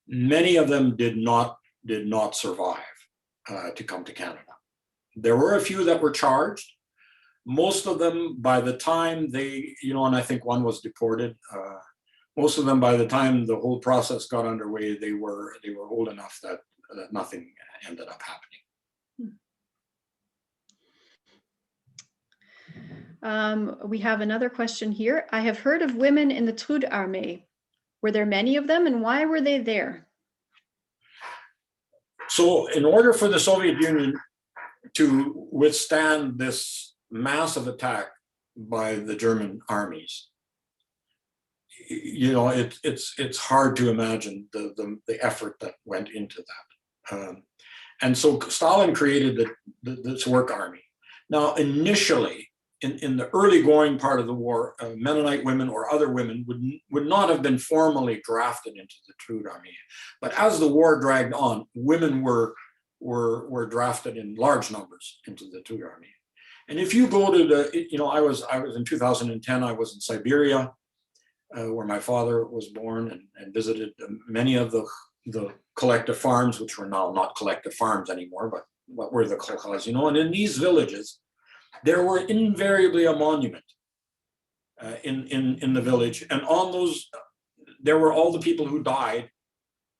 many of them did not survive to come to Canada. There were a few that were charged. Most of them, by the time they, and I think one was deported, most of them, by the time the whole process got underway, they were old enough that nothing ended up happening. We have another question here. I have heard of women in the Trudarmee. Were there many of them, and why were they there? So in order for the Soviet Union to withstand this massive attack by the German armies, it's hard to imagine the effort that went into that. And so Stalin created this work army. Now, initially, in the early going part of the war, Mennonite women or other women would not have been formally drafted into the Trudarmee. But as the war dragged on, women were drafted in large numbers into the Trudarmee. And if you go to I was in 2010, I was in Siberia, where my father was born, and visited many of the collective farms, which were now not collective farms anymore, but what were the kolkhoz, and in these villages, there were invariably a monument in the village, and on those, there were all the people who died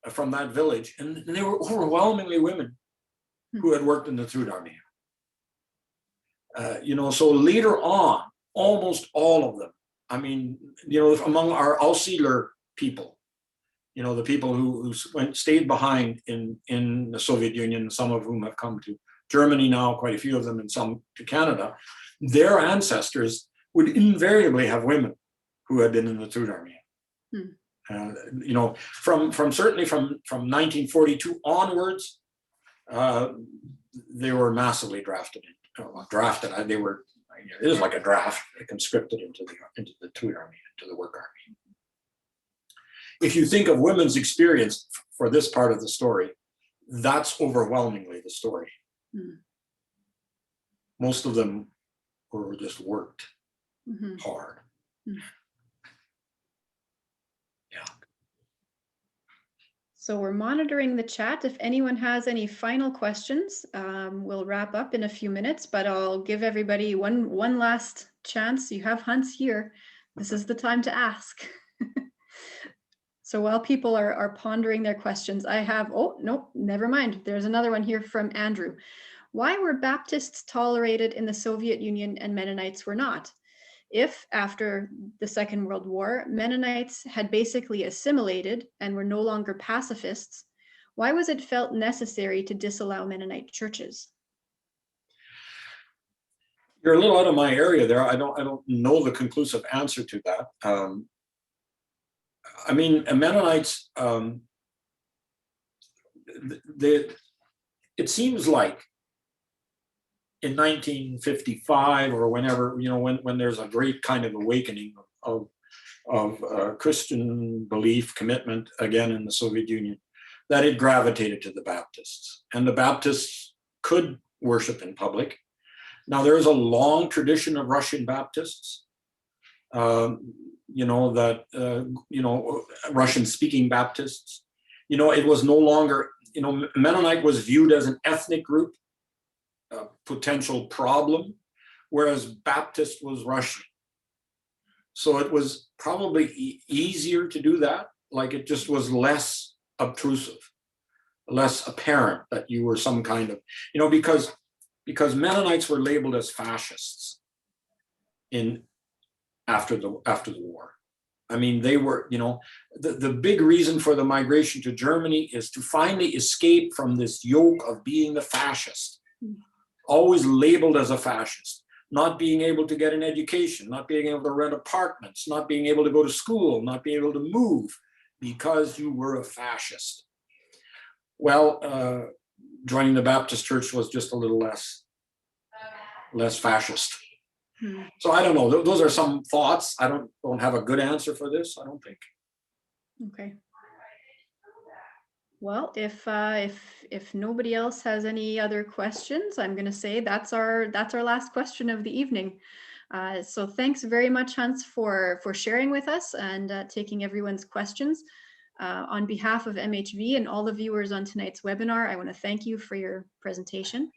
from that village, and they were overwhelmingly women who had worked in the Trudarmee. So later on, almost all of them, among our Aussiedler people, the people who stayed behind in the Soviet Union, some of whom have come to Germany now, quite a few of them, and some to Canada, their ancestors would invariably have women who had been in the Trudarmee. Certainly from 1942 onwards, they were massively drafted. They were. It is like a draft. They conscripted into the Trudarmee, into the work army. If you think of women's experience for this part of the story, that's overwhelmingly the story. Most of them were just worked hard. Yeah. So we're monitoring the chat. If anyone has any final questions, we'll wrap up in a few minutes, but I'll give everybody one last chance. You have Hunts here. This is the time to ask. So while people are pondering their questions, I have, oh, no, never mind. There's another one here from Andrew. Why were Baptists tolerated in the Soviet Union and Mennonites were not? If, after the Second World War, Mennonites had basically assimilated and were no longer pacifists, why was it felt necessary to disallow Mennonite churches? You're a little out of my area there. I don't know the conclusive answer to that. Mennonites, it seems like in 1955 or whenever, when there's a great kind of awakening of Christian belief, commitment, again in the Soviet Union, that it gravitated to the Baptists. And the Baptists could worship in public. Now, there is a long tradition of Russian Baptists, Russian-speaking Baptists. It was no longer, Mennonite was viewed as an ethnic group, a potential problem, whereas Baptist was Russian. So it was probably easier to do that. Like it just was less obtrusive, less apparent that you were some kind of, because Mennonites were labeled as fascists after the war. They were, the big reason for the migration to Germany is to finally escape from this yoke of being the fascist, always labeled as a fascist, not being able to get an education, not being able to rent apartments, not being able to go to school, not being able to move because you were a fascist. Well, joining the Baptist church was just a little less fascist. So I don't know. Those are some thoughts. I don't have a good answer for this, I don't think. Okay. Well, if nobody else has any other questions, I'm going to say that's our last question of the evening. So thanks very much, Hans, for sharing with us and taking everyone's questions. On behalf of MHV and all the viewers on tonight's webinar, I want to thank you for your presentation.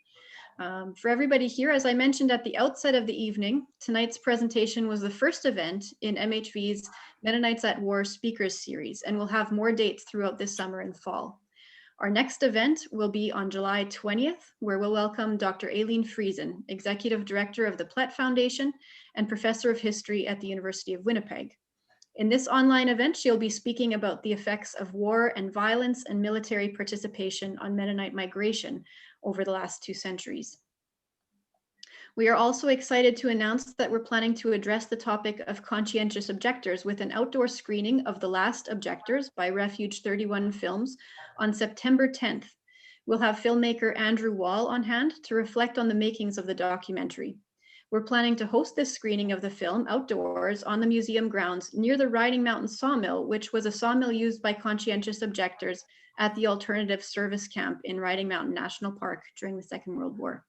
For everybody here, as I mentioned at the outset of the evening, tonight's presentation was the first event in MHV's Mennonites at War Speakers Series, and we'll have more dates throughout this summer and fall. Our next event will be on July 20th, where we'll welcome Dr. Aileen Friesen, Executive Director of the Plett Foundation and Professor of History at the University of Winnipeg. In this online event, she'll be speaking about the effects of war and violence and military participation on Mennonite migration over the last 2 centuries. We are also excited to announce that we're planning to address the topic of conscientious objectors with an outdoor screening of The Last Objectors by Refuge 31 Films on September 10th. We'll have filmmaker Andrew Wall on hand to reflect on the makings of the documentary. We're planning to host this screening of the film outdoors on the museum grounds near the Riding Mountain Sawmill, which was a sawmill used by conscientious objectors at the Alternative Service Camp in Riding Mountain National Park during the Second World War.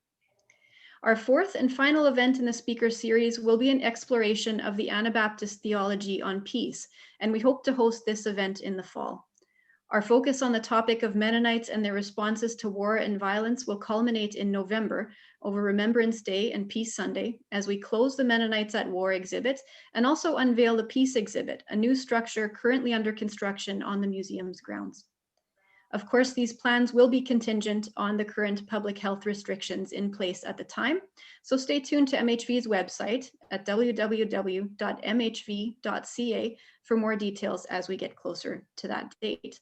Our fourth and final event in the speaker series will be an exploration of the Anabaptist theology on peace, and we hope to host this event in the fall. Our focus on the topic of Mennonites and their responses to war and violence will culminate in November over Remembrance Day and Peace Sunday as we close the Mennonites at War exhibit and also unveil the Peace exhibit, a new structure currently under construction on the museum's grounds. Of course, these plans will be contingent on the current public health restrictions in place at the time, so stay tuned to MHV's website at www.mhv.ca for more details as we get closer to that date.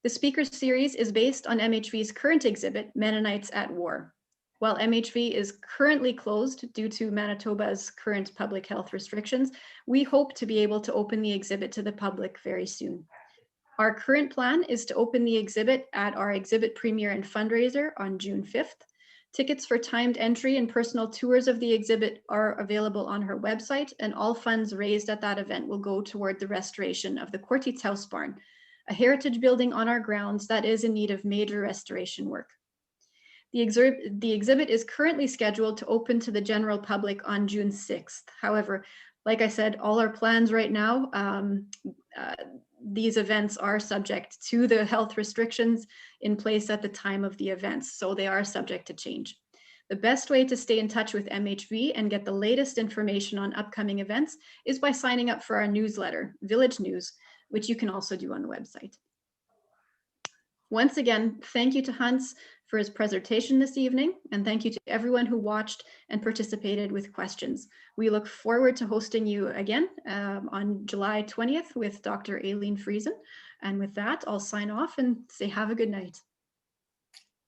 The speaker series is based on MHV's current exhibit, Mennonites at War. While MHV is currently closed due to Manitoba's current public health restrictions, we hope to be able to open the exhibit to the public very soon. Our current plan is to open the exhibit at our exhibit premiere and fundraiser on June 5th. Tickets for timed entry and personal tours of the exhibit are available on her website, and all funds raised at that event will go toward the restoration of the Quartiet's House Barn, a heritage building on our grounds that is in need of major restoration work. The exhibit is currently scheduled to open to the general public on June 6th. However, like I said, all our plans right now, these events are subject to the health restrictions in place at the time of the events, so they are subject to change. The best way to stay in touch with MHV and get the latest information on upcoming events is by signing up for our newsletter, Village News, which you can also do on the website. Once again, thank you to Hans for his presentation this evening, and thank you to everyone who watched and participated with questions. We look forward to hosting you again on July 20th with Dr. Aileen Friesen. And with that, I'll sign off and say have a good night.